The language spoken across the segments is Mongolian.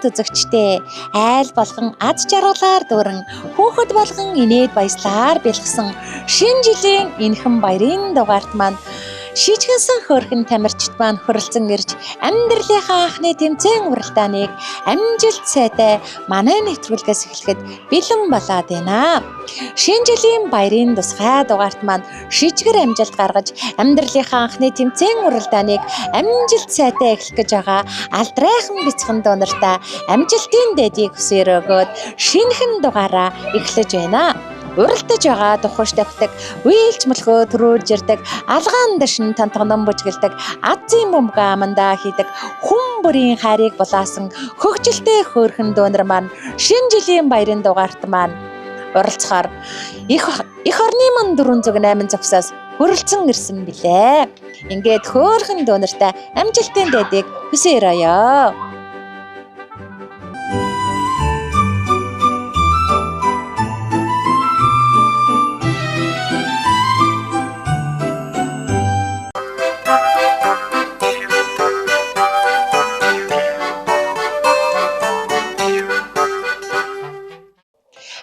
сонсогчдод үзэгчтэй айл болгон ад жаргалаар дүүрэн хүүхэд болгон инээд баяслаар бэлгсэн шинэ жилийн энхэн баярын дугаарт маань шижгэнсэн хөөрхөн тамирчид маань хөрөлцөн ирж амьдралынхаа анхны тэмцээн уралдааныг амжилт сайтай манай нэвтрүүлгээс эхлэхэд бэлэн болоод байна. Шинэ жилийн баярын тусгай дугаарт маань шижгэр амжилт гаргаж амьдралынхаа анхны тэмцээн уралдааныг амжилт сайтай эхлэх гэж байгаа алдрайхан бяцхан донортой амжилтын дэдийг хүсээр өгөөд шинэхэн дугаараа эхлэж байна. Уралдаж байгаа тухайш тавьдаг, үеэлж мөлхөө төрүүлж ирдэг, алгаан дэшин тантгонон бүжгэлдэг, азийн бөмбөг амандаа хийдэг, хүн бүрийн хайрыг булаасан хөгжилтэй хөөрхөн дүүнер маань шинэ жилийн баярын дугаарт маань уралцахаар их орны ман 408 зогсоос хөрөлцөн ирсэн билээ. Ингээд хөөрхөн дүүнертэй амжилтын дэдийг хүсээр оёо.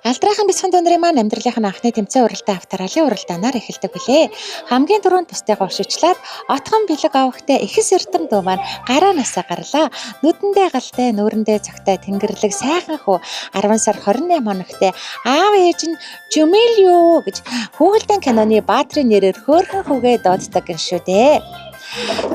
Алдрайхан бяцхан дүүнэрийн маань амьдралынхаа анхны тэмцээн уралдаан авторалын уралдаанаар эхэлдэг билээ. Хамгийн түрүүнд бусдыгаа ушиглаад отхон бэлэг авахтай ихэс эрдэм дүү маань гараа насаа гарлаа. Нүдэндээ галтай, нүүрэндээ цогтой тэнгэрлэг сайхан хүү 10 сар 28 хоногтой аав ээж нь Жумил юу гэж Хүүгэлдэн киноны баатрын нэрээр хөөрхөн хүүгээ дууддаг гин шүү дээ.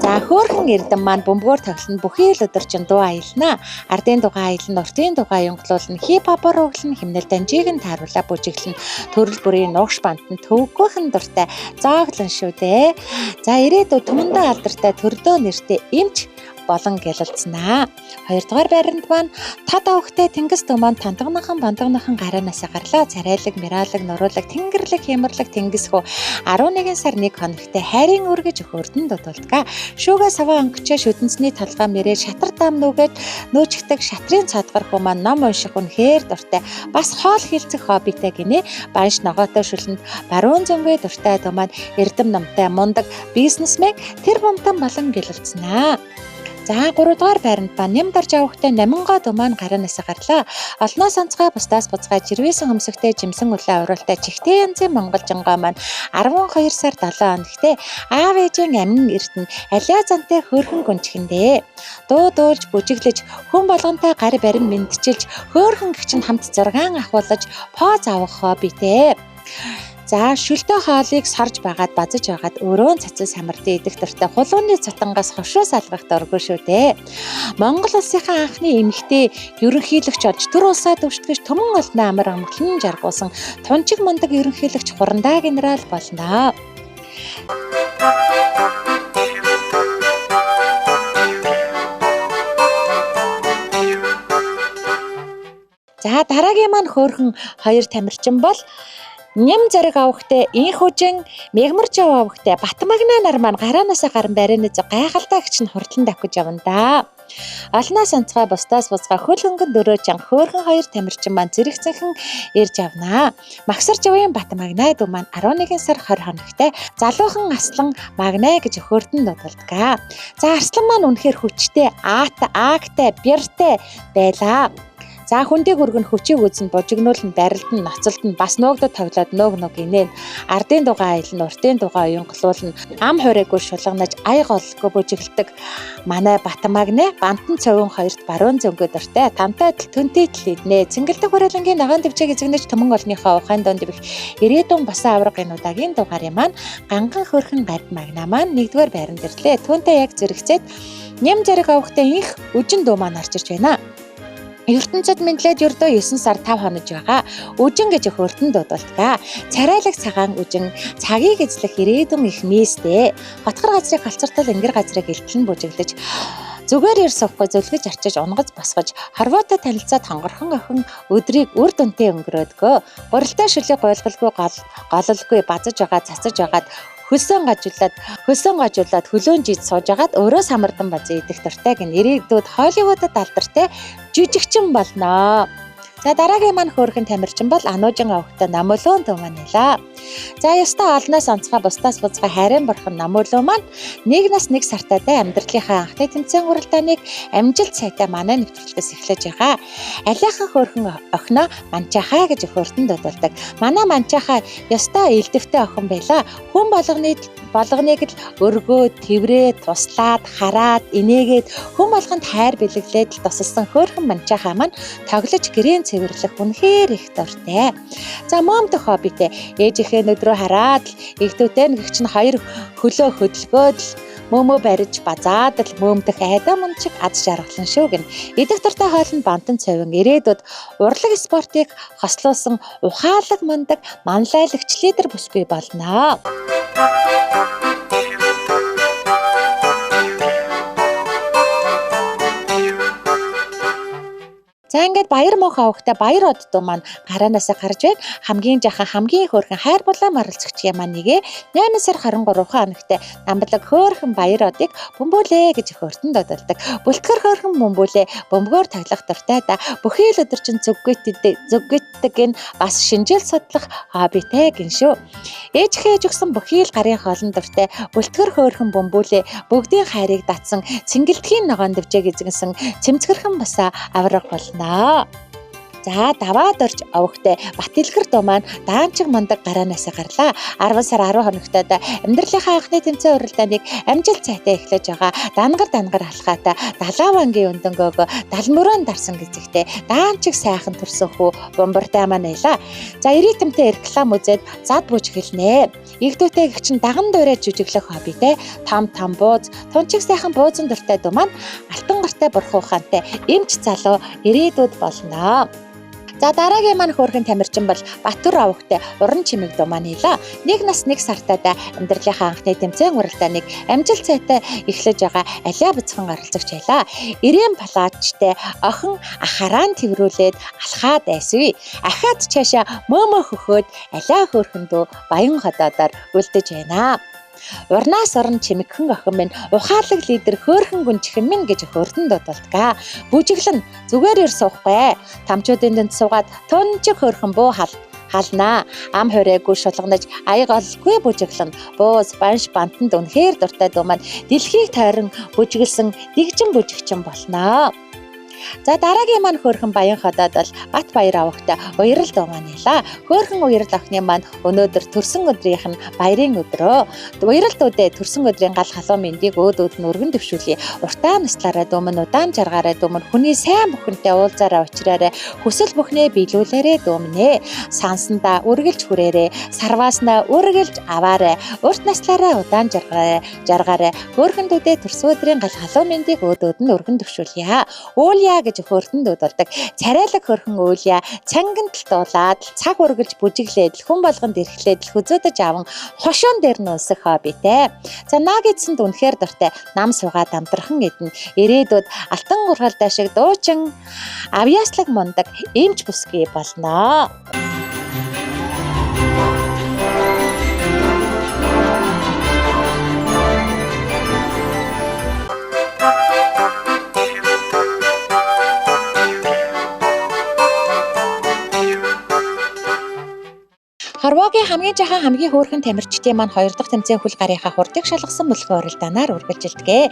За хөөрхөн эрдэм маань бөмбөгөөр тоглоно, бүхий л өдөржин дуу аялна. Ардын дугаа аялна, уртын дугаа юнглуулна, хипхопор өглөн, химнэл данжийг нь тааруулаа бүжиглэн, төрөл бүрийн нуугш бантан төвгөөхөн дуртай зооглон шүү дээ. За ирээдүйд түмэндээ алдартай төрдөө нэртэй эмч болон гялалцнаа. Хоёрдугаар байранд маань тод авахтай тэнгис дүү маань тантагнахан бандагнахан гараанаас гарлаа. Царайлаг, мираалаг, нуруулаг, тэнгэрлэг, хямрлаг, тэнгис хөө 11 сар 1 хоногтой хайрын үр гэж өхөөрдөн дуудулдаг. Шүүгээ саваа онгочоо шүтэнцний толгой мэрээ шатар дам нүгээд нөөжгдөг шатрын цаадгар хөө маань ном унших үнэхээр дуртай. Бас хоол хилцэх хоббитэй гинэ. Банш ногоотой шүлэнд баруун зөнгөө дуртай дүү маань эрдэм намтай мундаг бизнесмен тэр бомтон болон гялалцнаа. За 3 дугаар байранд ба нэм дарж авахтай 8 гоо дүү маань гараанаас гарлаа. Олноос онцгой бусдаас буцгай жирвэсэн хөмсөгтэй жимсэн үлээ уруултай чихтэй янзын монголжингоо маань 12 сар 7 хоногтэй аав ээжийн амин эрдэнэ алиа зантай хөөрхөн гүнчгэндээ. Дуу дуулж бүжиглэж хүн болгонтой гар барин мэдчилж хөөрхөн гэгчэнд хамт зургаан ахуулж поз авах хоббитэй. За шүлтэй хоолыг сорж байгаад базаж байгаад өрөөн цацсан самартай идэх дуртай хулууны цутангаас хошуу салгах дургүй шүү дээ. Монгол улсынхаа анхны эмэгтэй ерөнхийлөгч болж төр улсаа дэвштгэж төмөн олны амар амгалан жаргуулсан тунчиг мундаг ерөнхийлөгч Хурандаа генерал болно. За дараагийн маань хөөрхөн хоёр тамирчин бол Нэм зэрэг авахтай инх хүжин мегмарч авахтай Батмагна нар маань гараанаас гарan барины гайхалтай гिच нь хурдлан давхиж явна да. Олноос онцгой бусдаас буцгаа хөл хөнгөн дөрөө чан хөөрхөн хоёр тамирчин маань зэрэгцэнхэн ирж авнаа. Магсарч авын Батмагна дүү маань 11 сар 20 хоногтой залуухан аслан магна гэж өхөөрдөн дуудалдаг. За арслан маань үнэхээр хүчтэй, аагтай, бяртай байлаа. За хүндийг өргөн хүчийг үзэн бужигнуулн барилдан ноцолдон бас нөөгдөд тоглоод нөг инээн ардын дугаа аялна уртын дугаа юнглуулна ам хуурайгүй шулганаж ай голгүй бүжиглдэг манай Батмагна бантан цовын хоёрт баруун зөнгөө дуртай тамтай түнтэй хэлнэ цэнгэлдэг хүрээлэнгийн ногоон дэвчээг эзэгнэж төмөн олныхоо ухаан донд бих ирээдүйн басан аврагын удаагийн дугаарын маань ганган хөөрхөн Батмагна маань 1-р байранд ирлээ. Түүнтэй яг зэрэгцээд нэм зэрэг авахтай инх үжин дүү маань орж ирж байна. ертөнцид мэдлээд ердөө 9 сар 5 хонож байгаа. Үжин гэж өхөөртөн дуудулдаг. Царайлаг цагаан үжин, цагийг эзлэх ирээдүйн их мистэй. Хотгор газрыг халцартал ингэр газрыг илтлэн бүжиглэж зүгээр ир сувхгүй зөвлөж арчиж унгаж босгож хорвоотой танилцаад хонгорхон охин өдрийг үр дүнтэй өнгөрөөдгөө. Гурилтай шүлэг гойлголгүй гололгүй базаж байгаа цацаж байгаад хөлсөн гажуулаад хөлөөн жид сууж агаад өөрөө самардан базаа идэх дуртай гэн ирээдүйд Холливуудад алдартай жижигчин болноо. За дараагийн маань хөөрхөн тамирчин бол Ануужин авахтай Намөлөөн дуу маань нэлээ. За ёстой олноос онцгой бусдаас буцгай хайрын бурхан Намөлөө маань 1 нас 1 сартаатай амьдралынхаа анхны тэмцээн уралдааныг амжилт сайтай манай нэвтрүүлгээс эхлэж байгаа. Алиахан хөөрхөн охиноо Манчахаа гэж хөөртөнд дууддаг. Манай Манчахаа ёстой элдвтэй охин байла. Хүн болгоныг л өргөөд, тэврээд, туслаад, хараад, инээгээд хүн болгонд хайр бэлэглээд тусалсан хөөрхөн Манчахаа маань тоглож гэрээ цэвэрлэх үнэхээр их дуртай. За мом дэх хоббитэй ээжийнхээ өдрөө хараад игдүүтэй нэгч нь 2 хөлөө хөдөлгөөд л мөмө барьж базаад л мөмдөх айдаа мунчиг аз жаргалан шүү гэн. Идэх дуртай хоол нь бантан цовин ирээдүйд урлаг спортыг хослуулсан ухаалаг мундаг манлайлагч лидер бүсгүй болно. За ингээд баяр мөнх авахтай баяр од дуу маань гараанаасаа гарч байна. Хамгийн жахан хамгийн хөөрхөн хайр булаан оролцогчийн маань нэгэ 8 сар 23 хоногт намблаг хөөрхөн баяр одыг бөмбөлөө гэж хөөртөнд дууддаг. Бүлтгэр хөөрхөн бөмбөлөө бөмбөгөөр тоглох дуртай да. Бүхий л өдөржин зүггэтдэг энэ бас шинжил судлах хоббитэй гин шүү. Ээж хээж өгсөн бүхий л гарын хоолн дуртай. Бүлтгэр хөөрхөн бөмбөлөө бүгдийн хайрыг татсан цэнгэлтгийн ногоон дэвжээг эзэнсэн цэмцгэрхэн басаа авраг болно. За даваад орж авахтай Батилгэр дуу маань даанчиг мундаг гараанаасаа гарлаа. 10 сар 10 хоногтод амьдралынхаа анхны тэмцээн уралдааныг амжилт сайтай эхлэж байгаа. Дангар алхаатай Далавангийн өндөнгөөгөө далмөрөн дарсан гэзэгтэй даанчиг сайхан төрсөн хүү бомбартай маань байлаа. За ирэтэмтэй реклам үзээд зад бууж хэлнэ. Игдүүтэй гэгчин даган дуурайж жүжиглэх хоббитэй том бууз тунчиг сайхан буузан дуртай дуу маань алтан гартай бурхан ухаантай эмч залуу ирээдүйд болно. За дараагийн маань хөөрхөн тамирчин бол Батүр авахтай уран чимэг дуу маань хэлээ. 1 нас 1 сартаатай амьдралынхаа анхны тэмцээн уралдааныг амжилт сайтай эхлэж байгаа Алиа бяцхан оролцогч байлаа. Ирээн палаачтай охин ахараа тэрврүүлээд алхаад айсвэ. Ахаад цаашаа мөмө хөхөөд Алиа хөөрхөн дуу баян ходоодоор үлдэж байна. Урнаас орон чимэгхэн охин минь ухаалаг лидер хөөрхөн гүнчхэн минь гэж хөөртөнд дууддаг. Бүжиглэн зүгээр ир суухгүй. Тамчуудын дэнд суугаад тунчиг хөөрхөн буу халнаа. Ам хоройгүй шулганаж аяг олгүй бүжиглэн бууз банш бантанд үнэхээр дуртай дуу маань дэлхийг тойрон бүжиглсэн дэгжин бүжигчин болно. За дараагийн маань хөөрхөн баян ходоод бол Бат баяр авахтай уярал дуу маань хэлээ. Хөөрхөн уярал охины маань өнөөдөр төрсөн өдрийнх нь баярын өдрөө. Уярал дуудаа төрсөн өдрийн гал халуун мэндийг өөдөөд нь өргөн дэвшүүлье. Уртаа наслаараа дүүмэн удаан жаргаараа дүүмэн хүний сайн бүхэнтэй уулзаараа учраараа хүсэл бүхнээ биелүүлээрээ дүүмнэ. Сансандаа үргэлж хүрээрээ, сарвааснаа үргэлж аваарай. Урт наслаараа удаан жаргаараа хөөрхөн дүүдээ төрсөн өдрийн гал халуун мэндийг өөдөөд нь өргөн дэвшүүлье. Гэж хөөртөнд дууддаг. Царайлаг хөрхөн үүлья цанганд л дуулаад цаг үргэлж бүжиглээд хүн болгонд эрхлээд хүзөөдөж аван хошуун дээр нь улсах хоббитэй. За наагидсэнд үнэхээр дуртай нам суугаад амтрахын эдэн ирээдүйд алтан гургалдаа шиг дуучин авьяаслаг мундаг эмч бүсгүй болно. Харвагийн хамгийн жахан хамгийн хөөрхөн тамирчдын маань 2 дахь тэмцээн хөл гарынхаа хурдыг шалгасан мөлхөө уралдаанаар үргэлжилдэг.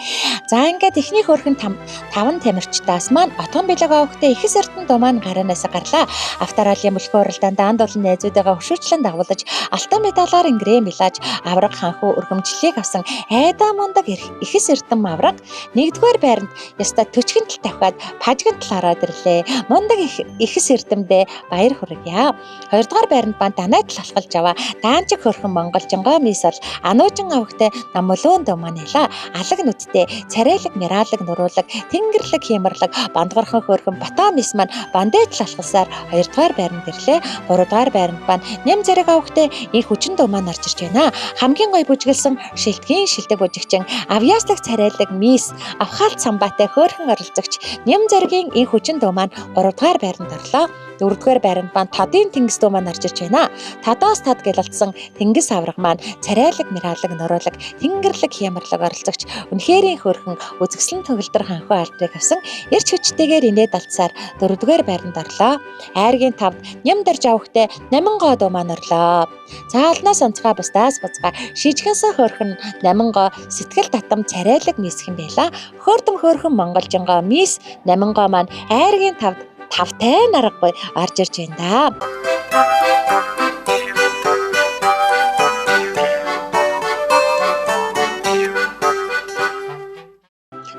За ингээд эхний хөөрхөн 5 тамирчдаас маань отгон бэлэг авахтай Ихс Эрдэнэ дуу маань гараанаас гарлаа. Авторалын мөлхөө уралдаанд анд олон найзуудаа хөшөөчлөн дагуулж алтан медалаар ингрэм билааж авраг ханхуу өргөмжлөлийг авсан айдаа мундаг Ихс Эрдэнэ мавраг 1-р байранд яста төчгөнтөл тавхиад пажигнтал ороод ирлээ. Мундаг Ихс Эрдэнэдээ баяр хүргье. 2-р байранд бан данайт алхалж аваа. Даанчиг хөрхөн монголжингоо мис бол Ануужин авахтай Намөлөөн дуу маань хэлээ. Алаг нүдтэй царайлаг мираалаг нуруулаг тэнгэрлэг хиймэрлэг бандгархан хөрхөн Батаа мис маань бандэж алхалсаар 2-р байранд ирлээ. 3-р байранд бан Нэм зэрэг авахтай их хүчин дуу маань орж ирж байна. Хамгийн гоё бүжиглсэн шилдгийн шилдэг бүжигчин авьяаслаг царайлаг мис авхаалт самбаатай хөөрхөн оролцогч Нэм зэргийн их хүчин дуу маань 3-р байранд орлоо. 4-р байранд маань Тодын тэнгис дуу маань орж ирж байна. Тодоос тод гэлэлцсэн тэнгис авраг маань царайлаг, мираалаг, нуруулаг, хингэрлэг, хямрлаг оролцогч үнэхэрийн хөөрхөн үзэсгэлэн төгөлдөр ханхуу алдрыг авсан эрч хүчтэйгээр инээд алдсаар 4-р байранд орлоо. Айргийн 5-д ням дарж авахтай 8 гоо дуу маань орлоо. Цаалнаас онцгой бусдаас буцгаа шижгэнсэн хөөрхөн 8 гоо сэтгэл татам царайлаг мисхэн байла. Хөөрдөм хөөрхөн монголжингоо мис 8 гоо маань айргийн 5-д тавтай наргагүй орж ирж байна да.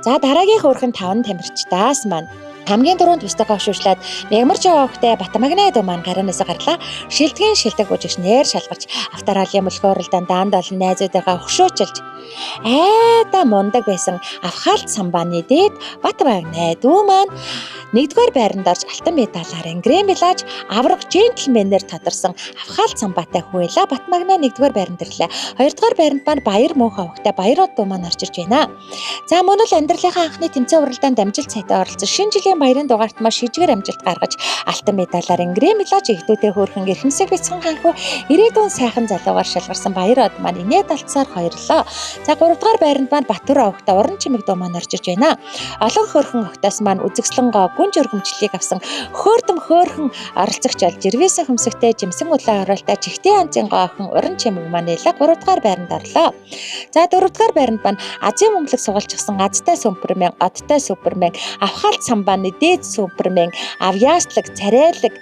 За дараагийн хөөрхөн 5 тамирчдаас маань хамгийн түрүүнд бусдаа шүүшлээд мягмарч явахтай Батмагнай дуу маань гараанаас гарлаа. Шилдгийн шилдэг бүжигч нээр шалгарч авторалийн мөлхөөрөлдөн даанд олон найзуудаагаа өгшөөчилж айда мундаг байсан авхаалт самбааны дээд Батмагнай дуу маань 1-р байранд орж алтан медалаар грэмилаж авраг джентльменээр тодорсон авхаалт самбаатай хүйла Батмагнай 1-р байранд ирлээ. 2-р байранд маань Баяр мөнх авахтай Баярууд дуу маань орж ирж байна. За мөн л амьдралынхаа анхны тэмцээн уралдаанд амжилт сайтай оролцсон шинэ жилийн баярын дугаарт маш шижгээр амжилт гаргаж алтан медалаар грэмилаж игдүүтэй хөөрхөн эрхэмсэг бяцхан ханхуу ирээдүйн сайхан залуугаар шалгарсан Баярууд маань инээд алдсаар хоёрлоо. За 3-р байранд маань Батүр авахтай Уран чимэг дуу маань орж ирж байна. Олон хөөрхөн огтоос маань үзэгслэнгоо гүн жургамжлалыг авсан хөөрдөм хөөрхөн оролцогч ол жиргээсэн хөмсөгтэй жимсэн улаан оролтой чихтэй анцын гоохон Уран чимэг маань 3-р байранд орлоо. За 4-р байранд маань Азийн мөнгөлөг сугалчихсан Азтай Супермен, Одтой Супермен, авхаалт самбааны дээд Супермен, авьяаслаг, царайлаг,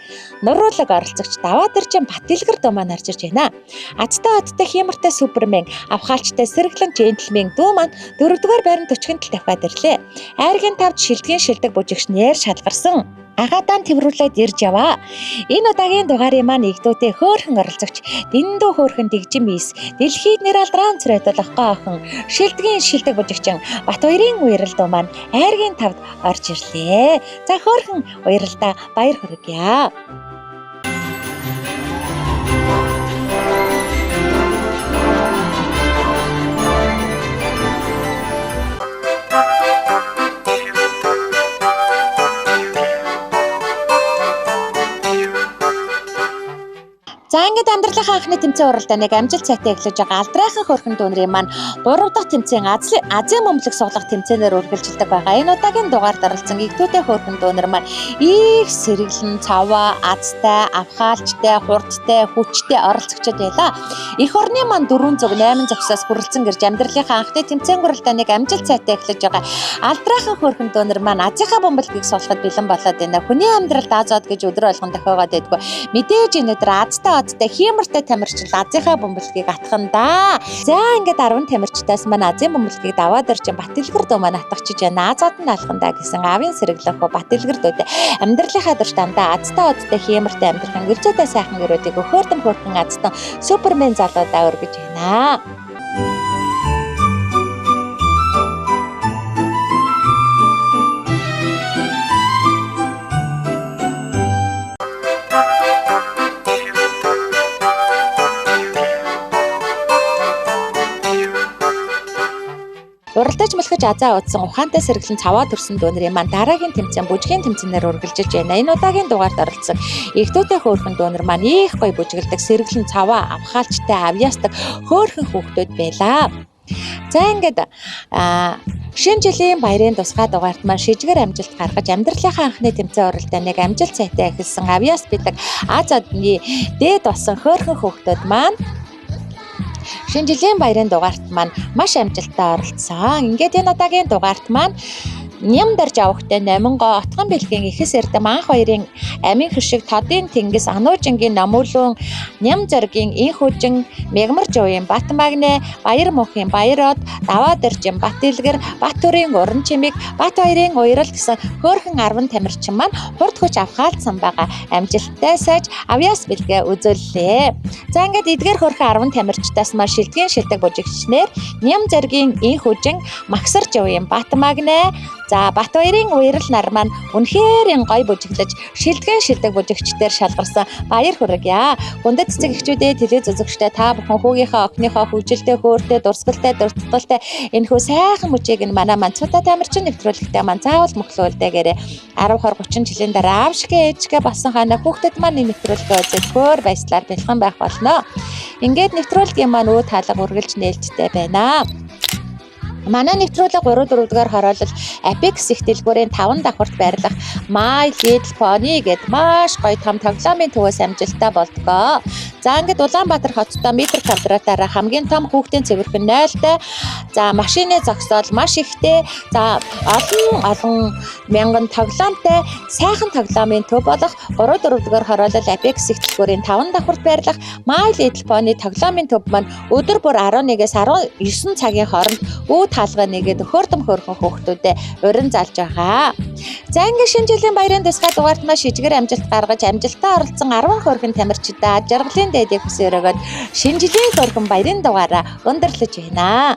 нуруулаг оролцогч Даваадэржин Батилгэр дуу маань орж ирж байна. Азтай Одтой Хямартай Супермен, авхаалчтай Сэргэлэн Джентльмен дуу маань 4-р байранд өчгөнтөл тавхаад ирлээ. Айргийн 5-д шилдгийн шилдэг бүжигч нээр шалгарсан агадаан тэмрүүлээд ирж яваа. Энэ удаагийн дугаарын маань игдүүтэй хөөрхөн оролцогч дэндүү хөөрхөн дэгжим мис дэлхийд нэр алдран цэрэдүүлэх гоохон шилдгийн шилдэг бүжигчин Батбаярын уярал дуу маань айргийн 5-д орж ирлээ. За хөөрхөн уяралдаа баяр хүргье. За ингээд амьдралынхаа анхны тэмцээн уралдааныг амжилт сайтай эхлэж байгаа алдрайхан хөөрхөн дүүнрийн маань 3 дахь тэмцээн Азийн мөмлөг суглах тэмцээнээр үргэлжилдэг байгаа. Энэ удаагийн дугаард оролцсон игдүүтэй хөөрхөн дүүнэр маань их сэргэлэн, цаваа, азтай, авхаалчтай, хурдтай, хүчтэй оролцогчд байлаа. Эх орны маань 408 зогсоос хүрэлцэн гэрж амьдралынхаа анхны тэмцээн уралдааныг амжилт сайтай эхлэж байгаа. Алдрайхан хөөрхөн дүүнэр маань Азийнхаа бомболгийг суулгахад бэлэн болоод байна. Хүний амьдралд Азууд гэж өдөр болгон тохиогоод байдгүй. Мэдээж энэ өдөр Азтай Хямартай тамирчин Азийнхаа бомболгийг атхан да. За ингээд 10 тамирчтаас маань Азийн бомболгийг Даваадэржин Батилгэр дуу маань атгачиж байна. Азууд нь алхандаа гэсэн авийн сэргэлэх Батилгэр дуутай амьдралынхаа турш дандаа Азтай Одтой Хямартай амьдрах гэрчтэй сайхан гэрүүдийг хөөрдөм хөөрхөн Азтан Супермен залуудаа өргөж байна. Уралдаж мөлхөж азаа удсан ухаантай сэргэлэн цаваа төрсөн дүүнрийн маань дараагийн тэмцээн бүжгийн тэмцээнээр үргэлжилж байна. Энэ удаагийн дугаард оролцсон игдүүтэй хөөрхөн дүүнэр маань их гоё бүжгэлдэг сэргэлэн цаваа авхаалчтай авьяасдаг хөөрхөн хүүхдүүд байлаа. За ингээд шинэ жилийн баярын тусгай дугаарт маань шижгээр амжилт гаргаж амьдралынхаа анхны тэмцээн уралдааныг амжилт сайтай эхэлсэн авьяас бидэг Аз одны дээд болсон хөөрхөн хүүхдүүд маань шинэ жилийн баярын дугаарт маань маш амжилттай оролцсон. Ингээд энэ удаагийн дугаарт маань ням дарж авахтай 8 гоо отгон бэлгийн ихэс эрдэм анх хоёрын амин хишиг Тодын тэнгис Ануужингийн Намуулуун ням зоргийн инх хүжин мягмар жууийн Батмагнай Баяр мөнхийн Баярууд Даваадэржин Батилгэр Батүрийн Уран чимэг Батбаярын уярал гэсэн хөөрхөн 10 тамирчин маань хурд хүч авхаалт самбаага амжилттай сайж авьяас бэлгээ үзүүллээ. За ингээд эдгээр хөөрхөн 10 тамирчдаас маань шилдгийн шилдэг бүжигчнэр ням зоргийн инх хүжин Магсар жууийн Батмагнай За Батбаярын уярал нар маань үнэхээр гоё бүжиглэж шилдэг бүжигчдээр шалгарсан баяр хүргье. Гүндэт цэцэг эхчүүдээ телевиз үзэгчтэй та бүхэн хүүгийнхээ охиныхоо хөгжилтэй хөөртэй дурсгалтай дуртгалтай энэхүү сайхан мөчийг нь манай Цуудаа тамирчин нэвтрүүлэгтээ маань заавал мөхлөөлдээгээрээ 10-20-30 жилийн дараа аавшгэ ээжгэ болсон ханаа хүүхдэд маань нэвтрүүлгээ үзэж хөөр баяслаар бэлхэн байх болно. Ингээд нэвтрүүлгийн маань өө таалга үргэлж нээлттэй байна. Манай нэвтрүүлэг 3-4 дугаар хороолол Apex их дэлгүүрийн 5 давхурт байрлах My Little Pony гэдэг маш гоё том тоглоомын төвөөс амжилттай болдгоо. За ингээд Улаанбаатар хоттой метр квадратаараа хамгийн том хүүхдийн цэвэрхэн 0-тай. За машины зогсоол маш ихтэй. За олон мянган тоглоомтой сайхан тоглоомын төв болох 3-4 дугаар хороолол Apex их дэлгүүрийн 5 давхурт байрлах My Little Pony тоглоомын төв маань өдөр бүр 11-ээс 19 цагийн хооронд таалга нэгээд хөөртөм хөөрхөн хүүхдүүдэд урин залж байгаа. За ингээд шинэ жилийн баярын тусгай дугаарт маш ижигэр амжилт гаргаж амжилтаа оролцсон 10 хөөрхөн тамирчидаа жаргалын дээдийг хүсэж өргөд шинэ жилийн хөөрхөн баярын дугаараа өндөрлөж байна.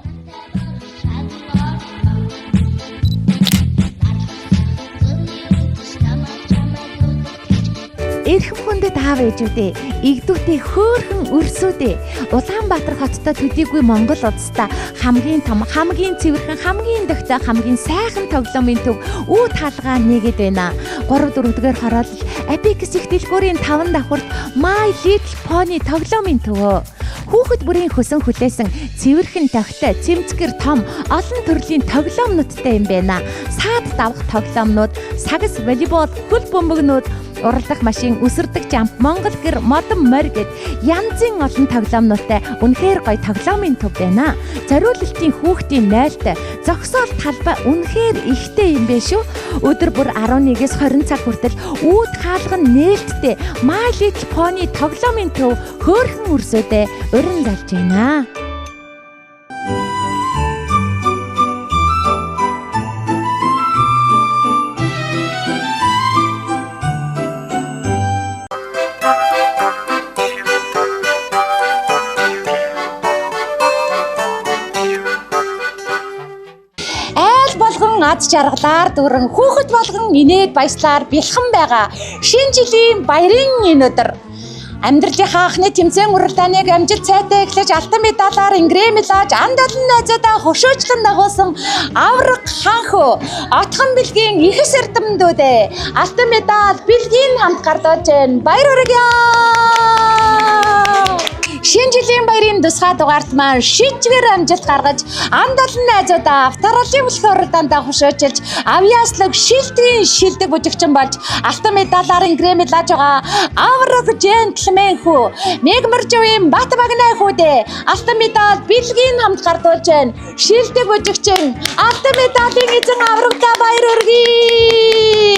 Эрхэм хүндэт аав ээжүүдээ, игдүүтээ хөөрхөн өрсүүдээ Улаанбаатар хоттой төдийгүй Монгол улстай хамгийн том, хамгийн цэвэрхэн, хамгийн дохтой, хамгийн сайхан тоглоомын төв үү таалгаа нэгээд байна. 3-4 дугаар хороолол Apex их дэлгүүрийн 5 давхурт My Little Pony тоглоомын төвөө. Хүүхэд бүрийн хөсөн хүлээсэн цэвэрхэн тогтой, цэмцгэр том олон төрлийн тоглоомнуудтай юм байна. Саад давах тоглоомнууд, сагас волейбол, хөл бөмбөгнүүд, уралдах машин, үсэрдэг жамп, Монгол гэр, модон морь гэд янзын олон тоглоомнуудтай үнэхээр гоё тоглоомын төв байна. Зориулалтын хүүхдийн 0-тай, зогсоол талбай үнэхээр ихтэй юм бэ шүү. Өдөр бүр 11-ээс 20 цаг хүртэл үүд хаалга нээлттэй My Little Pony тоглоомын төв хөөрхөн өрсөдөө урин залж байна. Аз жаргалаар дүрэн хүүхэд болгон инээд баяслаар бэлхэн байгаа шинэ жилийн баярын энэ өдөр амьдралынхаа анхны тэмцээн уралдааныг амжилт сайтай эхлэж алтан медалаар ингрэмлаж анд олон найзуудаа хөшөөжлөн дагуулсан авраг хаанхөө отхон бэлгийн ихэс эрдэмдүүдээ алтан медаль бэлгийн хамт гардуулж байна. Баяр хүргье. Шинэ жилийн баярын тусгай дугаарт маань шижгээр амжилт гаргаж анд олон найзуудаа авторалын бүлгийн уралдаандаа хөшөөжилж авьяаслаг шилдэг бүжигчин болж алтан медалаар ингрэмлаж байгаа авраг джентльмен хүү Мегмаржийн Батбагнай хүүдээ алтан медаль бэлгийн хамт гардуулж байна. Шилдэг бүжигчин алтан медалийн эзэн аврагтаа баяр хүргэе.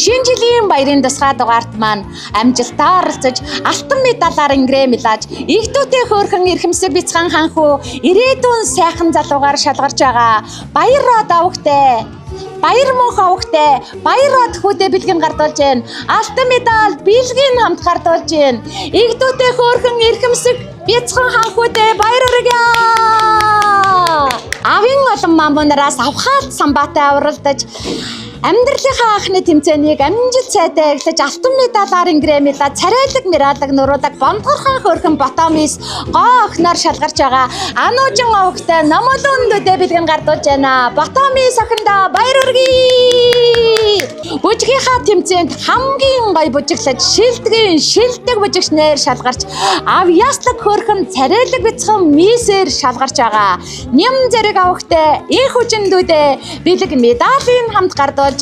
Шинэ жилийн баярын тусгай дугаарт маань амжилтаа оролцож алтан медалаар ингрэмлаж игдүүтэй хөөрхөн эрхэмсэг бяцхан ханхүү ирээдүйн сайхан залуугаар шалгарч байгаа баяр давхтай баяр мөнх авахтай баяр хүүдээ бэлгэн гардуулж байна. Алтан медаль бэлгийн хамт гардуулж байна. Игдүүтэй хөөрхөн эрхэмсэг бяцхан ханхүүдээ баяр хүргье. Авийн олон мамбунараас авхаалт самбаатай уралдаж амьдралынхаа анхны тэмцээнийг амжилт сайтай эхлэж алтан медалаар ингрэмлаж царайлаг миралаг нуруулаг бондгорхон хөөрхөн ботомис гоо охноор шалгарч байгаа ануужин овогтой номолондүүдээ бэлгэн гардуулж байна. Ботомис охиндоо баяр хүргэе. Бүжгийнхаа тэмцээнд хамгийн гоё бүжиглаж шилдэг бүжигчнэр шалгарч авьяаслаг хөөрхөн царайлаг бяцхан мисээр шалгарч байгаа нэм зэрэг овогтой их хүчиндүүдээ бэлэг медалийн хамт гардуулж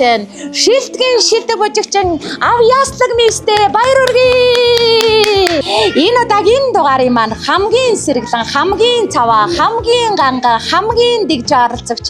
шилдэг бүжигчин авьяаслаг мистэй баяр хүргэе. Энэ удаагийн дугаарын маань хамгийн сэргэлэн, хамгийн цаваа, хамгийн ганга, хамгийн дэгж оролцогч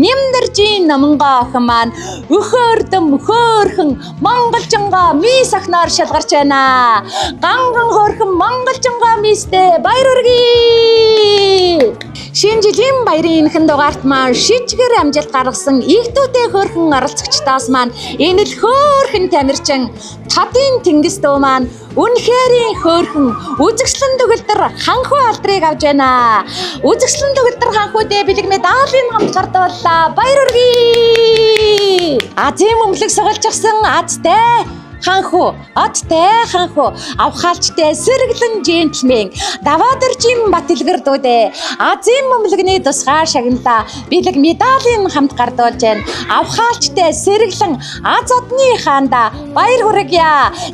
Нэмдэржийн Номонгоо охин маань өхөөрдөм хөөрхөн монголчингоо мис охиноор шалгарч байна. Ганган хөөрхөн монголчингоо мистэй баяр хүргэе. Шинэ жилийн баярын энэхэн дугаарт маань шижгээр амжилт гаргасан игдүүтэй хөөрхөн оролцогчдоос маань энэ л хөөрхөн тамирчин Чадын тэнгис дөө маань үнэхэрийн хөөрхөн үзэгслэн төгөлдөр ханхуу алдрыг авж байна. Үзэгслэн төгөлдөр ханхуудээ бэлэг медалийн хамт гардууллаа. Баяр хүргэе. Азийн мөнгөлөг сугалжсан азтай ханху, оттой ханху, авхаалчтай сэргэлэн джентльмен, даваадэржим батилгэрдүүдээ Азийн мөнгөлөгний тусгай шагналаа бэлэг медалийн хамт гардуулж байна. Авхаалчтай сэргэлэн Аз одны хаанда баяр хүргье.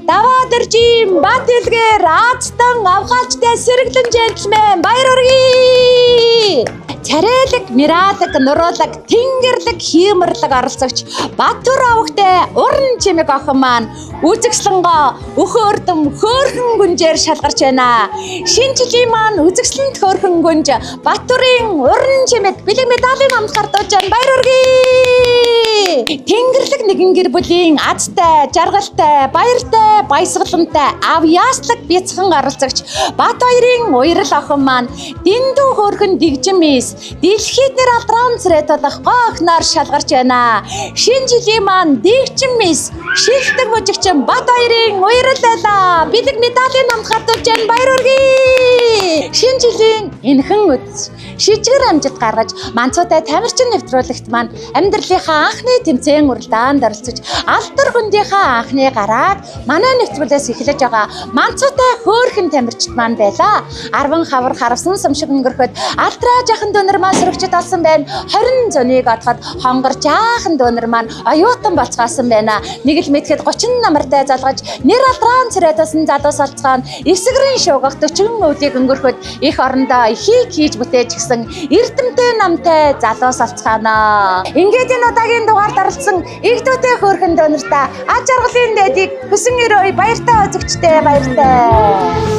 Даваадэржим батилгэр Азтан авхаалчтай сэргэлэн джентльмен баяр хүргэе. Царайлаг, миралаг, нуруулаг, тэнгэрлэг, хиймэрлэг оролцогч Баттүр авагтай уран чимэг охин маань үзэгслэнгоо өхөөрдөм хөөрхөн гүнжээр шалгарч байна. Шинэ жилийн маань үзэгслэнд хөөрхөн гүнж Баттүрийн уран чимэг бэлэг медалийн хамт гардуулж байна. Баяр хүргэе. Тэнгэрлэг нэгэн гэр бүлийн азтай, жаргалтай, баяртай, баясгалантай, ав яаслаг бяцхан оролцогч Бат хоёрын уярал охин маань дэндүү хөөрхөн дэгжин мис дэлхийд нэр алдран царай тулах гоохноор шалгарч байна. Шинэ жилийн маань дэгжин мис шилдэг мужигчин Бат хоёрын уярал байлаа. Бэлэг медалийн хамт гардуулж байна. Баяр хүргэе. Шинэ жилийн энхэн үдс шижгэр амжилт гаргаж манцуутай тамирчин нэвтрүүлэгт маань амьдралынхаа анхны тэмцээн уралдаанд оролцож алдар хүндийнхаа анхны гарааг манай нэвтрүүлгээс эхлэж байгаа манцуутай хөөрхөн тамирчид маань байлаа. 10 хавар харавсан сум шиг өнгөрөхөд алдраа жахан дөнөр маань сөрөгчд олсон байна. 20 зуныг одоход хонгор жаахан дөнөр маань оюутан болцгаасан байна. Нэг л мэдхэд 30 намартай залгаж нэр алдран царай тасан залуус олцгоон эсгэрийн шуугах 40 өвлийг өнгөрөхөд их орондоо ихийг хийж бүтээж гисэн эрдэмтэй намтай залуус олцгаанаа. Ингээд энэ удаагийн дугаард оролцсон игдүүтэй хөөрхөн дөнөртөө аж аргалын дэдийг хүсэн өрөө баяртай үзэгчтэй баяртай.